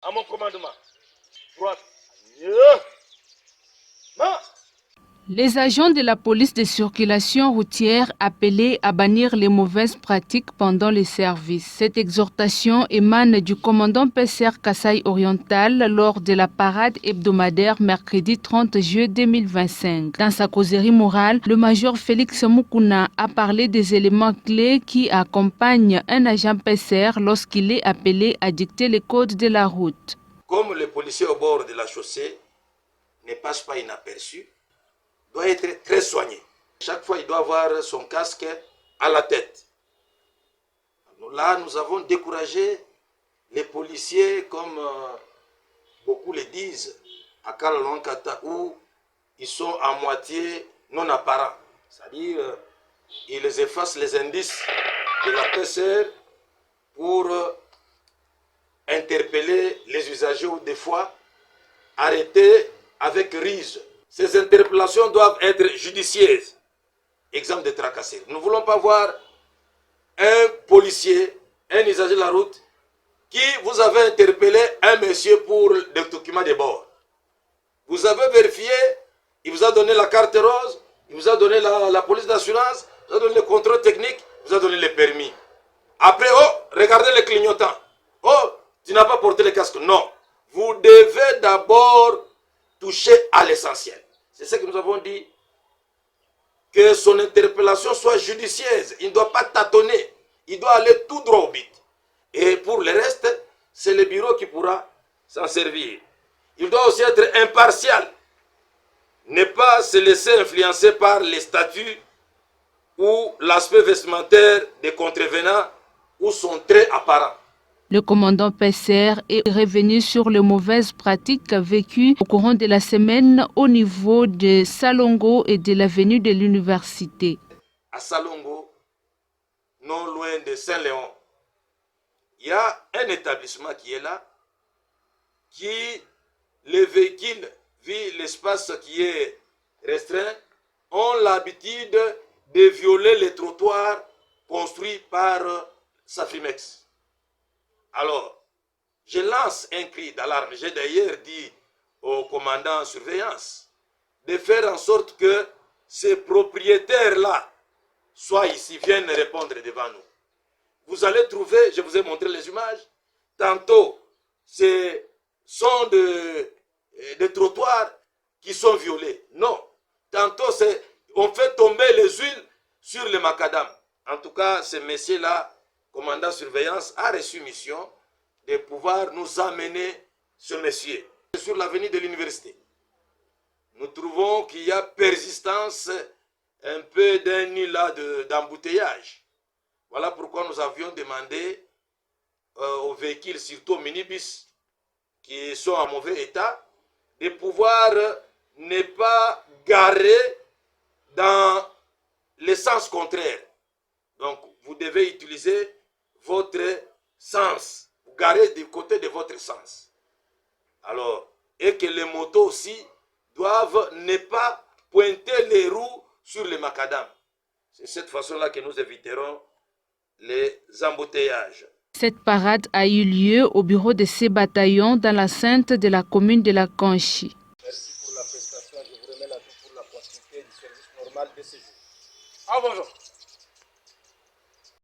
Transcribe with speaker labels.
Speaker 1: à mon commandement. Droite. Non.
Speaker 2: Les agents de la police de circulation routière appelés à bannir les mauvaises pratiques pendant les services. Cette exhortation émane du commandant PCR Kasaï Oriental lors de la parade hebdomadaire mercredi 30 juillet 2025. Dans sa causerie morale, le major Félix Moukouna a parlé des éléments clés qui accompagnent un agent PCR lorsqu'il est appelé à dicter les codes de la route.
Speaker 1: Comme le policier au bord de la chaussée ne passe pas inaperçu, doit être très soigné. Chaque fois, il doit avoir son casque à la tête. Là, nous avons découragé les policiers, comme beaucoup le disent, à Kalalankata, où ils sont à moitié non apparents. C'est-à-dire, ils effacent les indices de la PCR pour interpeller les usagers ou des fois arrêter avec ruse. Ces interpellations doivent être judicieuses. Exemple de tracasserie. Nous ne voulons pas voir un policier, un usager de la route, qui vous avez interpellé un monsieur pour des documents de bord. Vous avez vérifié, il vous a donné la carte rose, il vous a donné la police d'assurance, il vous a donné le contrôle technique, il vous a donné le permis. Après, oh, regardez les clignotants. Oh, tu n'as pas porté le casque. Non. Vous devez d'abord toucher à l'essentiel. C'est ce que nous avons dit. Que son interpellation soit judicieuse. Il ne doit pas tâtonner. Il doit aller tout droit au but. Et pour le reste, c'est le bureau qui pourra s'en servir. Il doit aussi être impartial. Ne pas se laisser influencer par les statuts ou l'aspect vestimentaire des contrevenants ou son trait apparent.
Speaker 2: Le commandant PCR est revenu sur les mauvaises pratiques vécues au courant de la semaine au niveau de Salongo et de l'avenue de l'université.
Speaker 1: À Salongo, non loin de Saint-Léon, il y a un établissement qui est là, qui, les véhicules, vu l'espace qui est restreint, ont l'habitude de violer les trottoirs construits par Safimex. Alors, je lance un cri d'alarme. J'ai d'ailleurs dit au commandant en surveillance de faire en sorte que ces propriétaires-là soient ici, viennent répondre devant nous. Vous allez trouver, je vous ai montré les images, tantôt ce sont des trottoirs qui sont violés. Non, tantôt on fait tomber les huiles sur les macadam. En tout cas, ce messieurs-là, commandant surveillance, a reçu mission de pouvoir nous amener ce monsieur. Sur l'avenue de l'université, nous trouvons qu'il y a persistance un peu d'un nid là d'embouteillage. Voilà pourquoi nous avions demandé aux véhicules, surtout aux minibus, qui sont en mauvais état, de pouvoir ne pas garer dans le sens contraire. Donc, vous devez utiliser votre sens. Vous garez du côté de votre sens. Alors, et que les motos aussi doivent ne pas pointer les roues sur les macadam. C'est cette façon-là que nous éviterons les embouteillages.
Speaker 2: Cette parade a eu lieu au bureau de ces bataillons dans l'enceinte de la commune de la Conchi.
Speaker 3: Merci pour la prestation. Je vous remets la vie pour la continuité du service normal de ce jour. Ah, bonjour.